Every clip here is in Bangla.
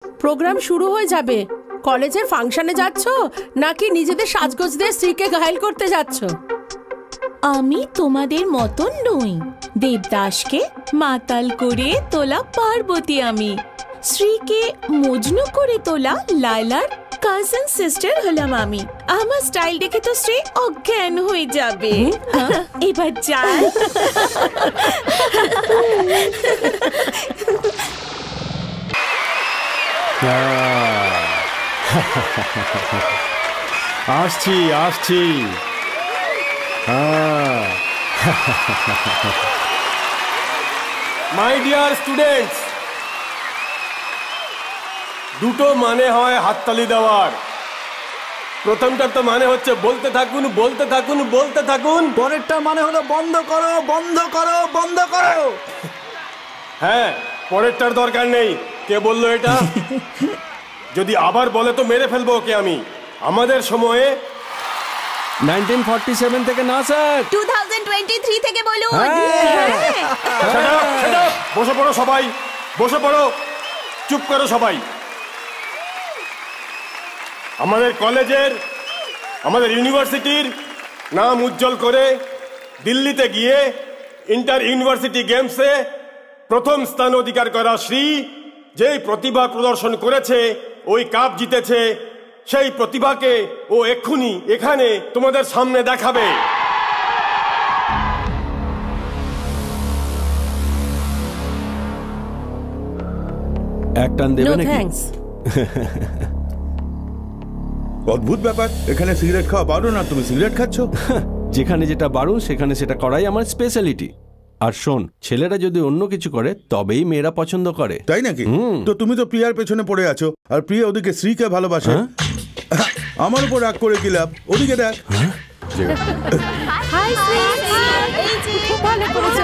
প্রোগ্রাম শুরু হয়ে যাবে। কলেজের ফাংশনে যাচ্ছ নাকি নিজেদের সাজগোজ দিয়ে স্ত্রীকে ঘায়েল করতে যাচ্ছ? আমি তোমাদের মতন নই। দেবদাসকে মাতাল করে তোলা পার্বতী আমি, শ্রীকে মজনু করে তোলা লায়লার কাজিন সিস্টার হলাম আমি। আমার স্টাইল দেখে তো শ্রী অজ্ঞান হয়ে যাবে। এবার যাই। আসছি আসছি। মাই ডিয়ার স্টুডেন্টস, দুটো মানে হয় হাততালি দেওয়ার। প্রথমটার তো মানে হচ্ছে বলতে থাকুন বলতে থাকুন বলতে থাকুন। পরেরটা মানে হলো বন্ধ করো বন্ধ করো বন্ধ করো। হ্যাঁ, পরেরটার দরকার নেই। কে বললো এটা? যদি আবার বলে তো মেরে ফেলবো ওকে আমি। আমাদের সময়ে 1947 থেকে না স্যার, 2023 থেকে বলুন। বসে পড়ো সবাই, বসে পড়ো, চুপ করো সবাই। আমাদের কলেজের, আমাদের ইউনিভার্সিটির নাম উজ্জ্বল করে দিল্লিতে গিয়ে ইন্টার ইউনিভার্সিটি গেমসে প্রথম স্থান অধিকার করা শ্রী যেই প্রতিভা প্রদর্শন করেছে, ওই কাপ জিতেছে, সেই প্রতিভাকে ও এক্ষুনি এখানে তোমাদের সামনে দেখাবে। এক টান দেবে নাকি? থ্যাঙ্কস। অদ্ভুত ব্যাপার, এখানে সিগারেট খাওয়া বারণ আর তুমি সিগারেট খাচ্ছ। যেখানে যেটা বারণ সেখানে সেটা করাই আমার স্পেশালিটি। আর শোন, ছেলেরা যদি অন্য কিছু করে তবেই মেয়েরা পছন্দ করে। তাই নাকি? তো তুমি তো প্রিয়ার পেছনে পড়ে আছো, আর প্রিয়া ওদিকে শ্রীকে ভালোবাসে। আমার উপর রাগ করে কি লাভ? ওদিকে দেখ। হাই শ্রী, খুব ভালো করেছো।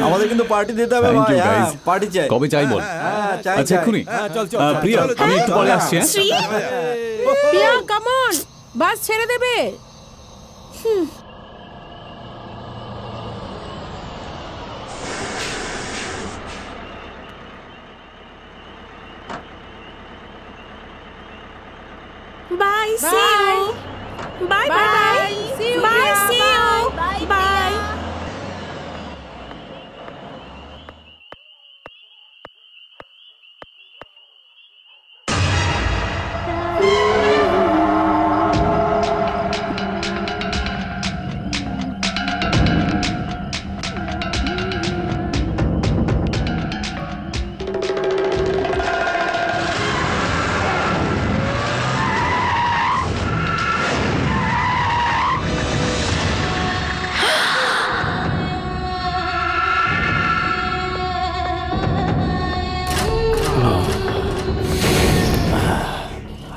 আমাদের কিন্তু পার্টি দিতে হবে ভাই। পার্টি চাই। কবে চাই বল? আচ্ছা এক্ষুনি। প্রিয়া, আমি একটু পরে আসছি। প্রিয়া, কাম অন, বাস ছেড়ে দেবে। Bye, see you. Bye bye. Bye, see you. Bye.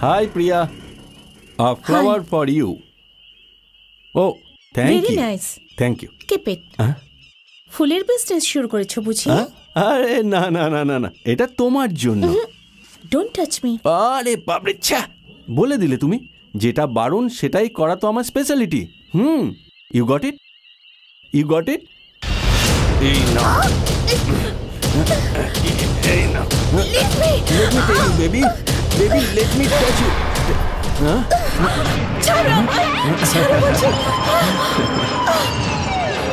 Hi Priya, a flower for you. Oh, thank Very you. nice. Thank you. Keep it. ফুলের বিজনেস শুরু করেছো বুঝি? আরে না না না না না, এটা তোমার জন্য। Don't touch me. আরে বাপরে, ছ্যা, বলে দিলে তুমি। যেটা বারণ সেটাই করা তো আমার speciality. You got it, you got it. এই না, এই না। Let me tell you, baby. Baby, let me touch you. ছাড়ো, ছাড়ো বলছি।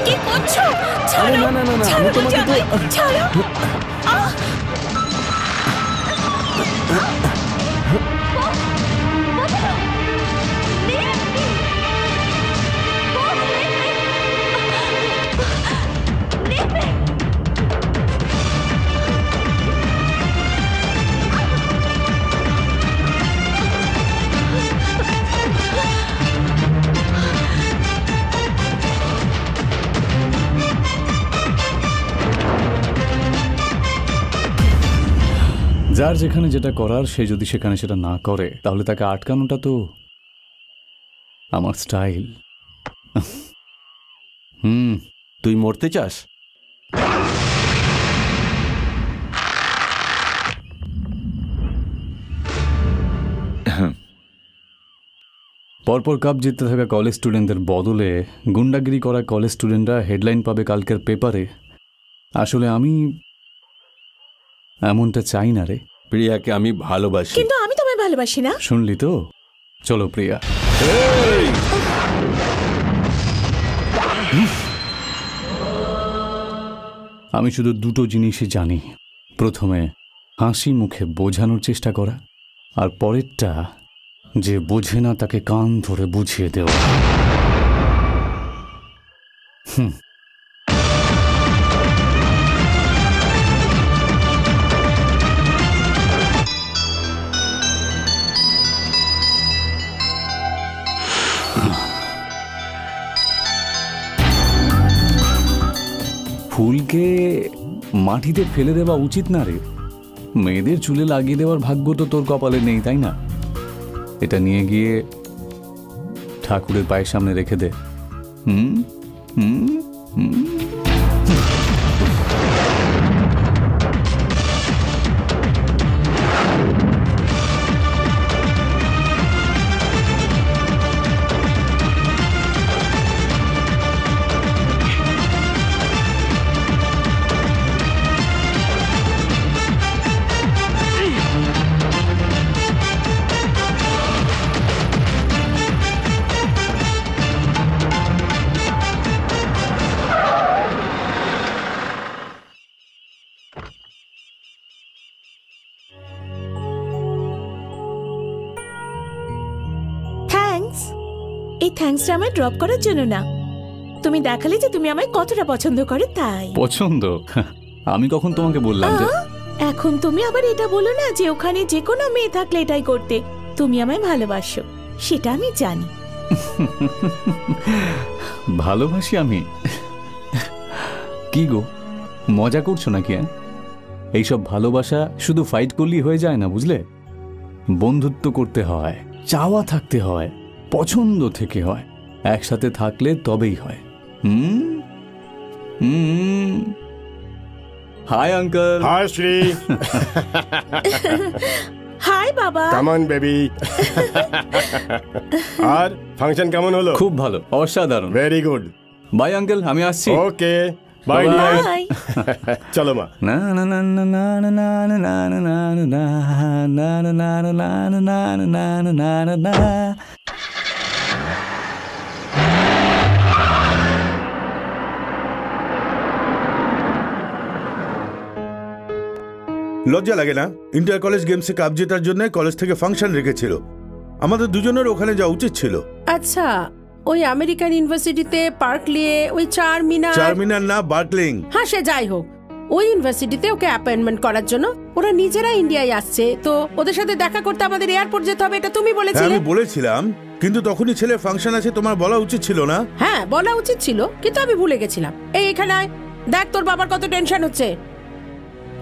কি করছো? ছাড়ো, না না না না, ছাড়ো বলছি আমায়, ছাড়ো। যার যেখানে যেটা করার, সে যদি সেখানে সেটা না করে তাহলে তাকে আটকানোটা তো আমার স্টাইল। তুই মরতে চাস? পরপর কাপ জিততে থাকা কলেজ স্টুডেন্টদের বদলে গুন্ডাগিরি করা কলেজ স্টুডেন্টরা হেডলাইন পাবে কালকের পেপারে। আসলে আমি এমনটা চাই না রে। প্রিয়াকে আমি ভালোবাসি। কিন্তু আমি তোমায় ভালোবাসি না। শুনলি তো? চলো প্রিয়া। আমি শুধু দুটো জিনিসই জানি, প্রথমে হাসি মুখে বোঝানোর চেষ্টা করা, আর পরেরটা যে বোঝে না তাকে কান ধরে বুঝিয়ে দেওয়া। ফুলকে মাটিতে ফেলে দেওয়া উচিত না রে। মেয়েদের চুলে লাগিয়ে দেওয়ার ভাগ্য তো তোর কপালে নেই, তাই না? এটা নিয়ে গিয়ে ঠাকুরের পায়ের সামনে রেখে দে। এই থ্যাঙ্কসটা আমায় ড্রপ করার জন্য না, তুমি দেখালে যে তুমি আমায় কতটা পছন্দ করো তাই। পছন্দ? আমি কখন তোমাকে বললাম যে? এখন তুমি আবার এটা বলো না যে ওখানে যে কোনো মেয়ে থাকলে এটাই করতে। তুমি আমায় ভালোবাসো, সেটা আমি জানি। ভালোবাসি আমি? কি গো, মজা করছো নাকি? এইসব ভালোবাসা শুধু ফাইট করলেই হয়ে যায় না, বুঝলে? বন্ধুত্ব করতে হয়, চাওয়া থাকতে হয়, পছন্দ থেকে হয়, একসাথে থাকলে তবেই হয়। Hi uncle. Hi Shree. Hi বাবা। Come on baby. আর ফাংশন কেমন হলো? খুব ভালো, অসাধারণ। Very good. বাই আঙ্কেল, আমি আসছি। Okay bye. চলো মা। না না না না না না না না না না না না না না না না না না। লজ্জা লাগে না? ইন্টার কলেজ গেমসে কাপ জেতার জন্য কলেজ থেকে ফাংশন রেখেছিল, আমাদের দুজনের ওখানে যাওয়া উচিত ছিল। আচ্ছা, ওই আমেরিকান ইউনিভার্সিটিতে পার্কলিয়ে ওই চারমিনার না বার্কলিং, হ্যাঁ সে যাই হোক, ওই ইউনিভার্সিটিতে ওকে অ্যাপয়েন্টমেন্ট করার জন্য ওরা নিজেরা ইন্ডিয়ায় আসছে, তো ওদের সাথে দেখা করতে আমাদের এয়ারপোর্ট যেতে হবে, এটা তুমি বলেছিলে। আমি বলেছিলাম, কিন্তু তখনই ছেলের ফাংশন আছে, তোমার বলা উচিত ছিল না? হ্যাঁ বলা উচিত ছিল, কিন্তু আমি ভুলে গেছিলাম। এখানে আয়, দেখ তোর বাবার কত টেনশন হচ্ছে।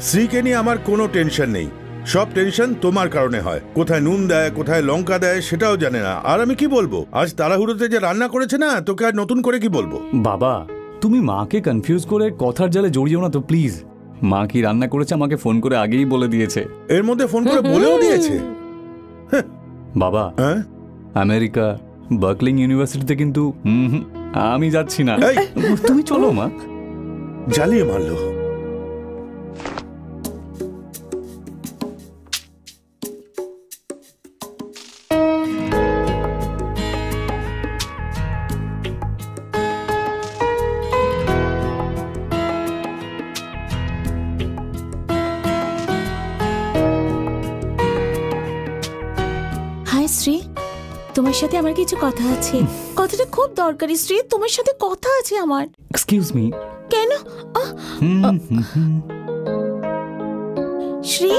শ্রীকে নিয়ে আমার কোনো টেনশন নেই, সব টেনশন তোমার কারণে হয়। কোথায় নুন দেয়, কোথায় লঙ্কা দেয় সেটাও জানে না। আর আমি কি বলবো, আজ তাড়াহুড়োতে যে রান্না করেছে না, তোকে আর নতুন করে কি বলবো? বাবা, তুমি মাকে কনফিউজ করে কথার জালে জড়িও না তো প্লিজ। মা কি রান্না করেছে আমাকে ফোন করে আগেই বলে দিয়েছে। এর মধ্যে ফোন করে বলেও দিয়েছে? বাবা, আমেরিকা বার্কলিং ইউনিভার্সিটিতে কিন্তু আমি যাচ্ছি না। তুমি চলো মা। জ্বালিয়ে মারলো। শ্রী, তোমার সাথে আমার কিছু কথা আছে। কথাটা খুব দরকারি শ্রী, তোমার সাথে কথা আছে আমার। Excuse me. কেন? শ্রী,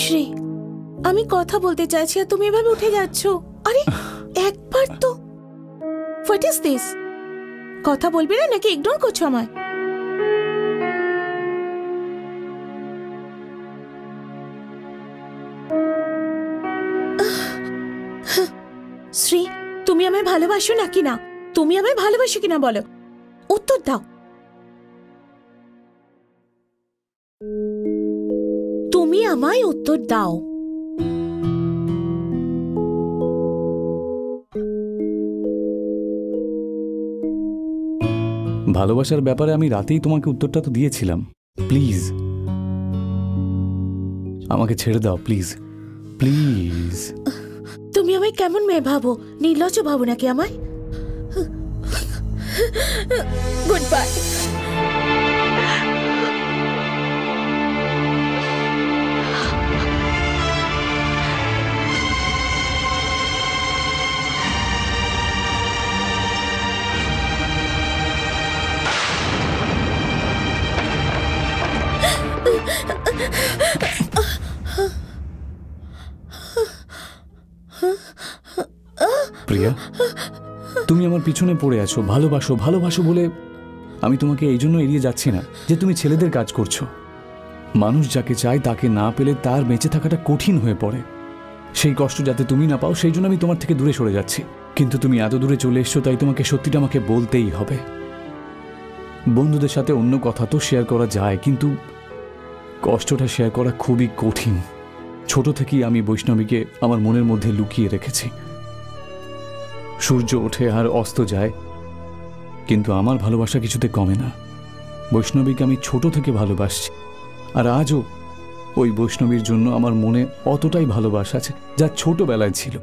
শ্রী, আমি কথা বলতে চাইছি আর তুমি এভাবে উঠে যাচ্ছ। আরে একবার তো, হোয়াট ইজ দিস? কথা বলবি না নাকি ইগনোর করছো আমায়? শ্রী, তুমি আমায় ভালোবাসো নাকি না? তুমি আমায় ভালোবাসো কিনা বলো, উত্তর দাও। তুমি আমায় উত্তর দাও। ভালোবাসার ব্যাপারে আমি রাতেই তোমাকে উত্তরটা তো দিয়েছিলাম। প্লিজ আমাকে ছেড়ে দাও, প্লিজ প্লিজ। তুমি আমায় কেমন মেয়ে ভাবো? নির্লজ্জ ভাবো নাকি আমায়? Good bye. প্রিয়া, তুমি আমার পিছনে পড়ে আছো, ভালোবাসো ভালোবাসো বলে। আমি তোমাকে এই জন্য এড়িয়ে যাচ্ছি না যে তুমি ছেলেদের কাজ করছো। মানুষ যাকে চায় তাকে না পেলে তার বেঁচে থাকাটা কঠিন হয়ে পড়ে। সেই কষ্ট যাতে তুমি না পাও সেই জন্য আমি তোমার থেকে দূরে সরে যাচ্ছি। কিন্তু তুমি এত দূরে চলে এসছো, তাই তোমাকে সত্যিটা আমাকে বলতেই হবে। বন্ধুদের সাথে অন্য কথা তো শেয়ার করা যায়, কিন্তু কষ্টটা শেয়ার করা খুবই কঠিন। ছোট থেকেই আমি বৈষ্ণবীকে আমার মনের মধ্যে লুকিয়ে রেখেছি। সূর্য ওঠে আর অস্ত যায়, কিন্তু আমার ভালোবাসা কিছুতে কমে না। বৈষ্ণবীকে আমি ছোট থেকে ভালোবাসছি, আর আজও ওই বৈষ্ণবীর জন্য আমার মনে অতটাই ভালোবাসা আছে যা ছোটবেলায় ছিল।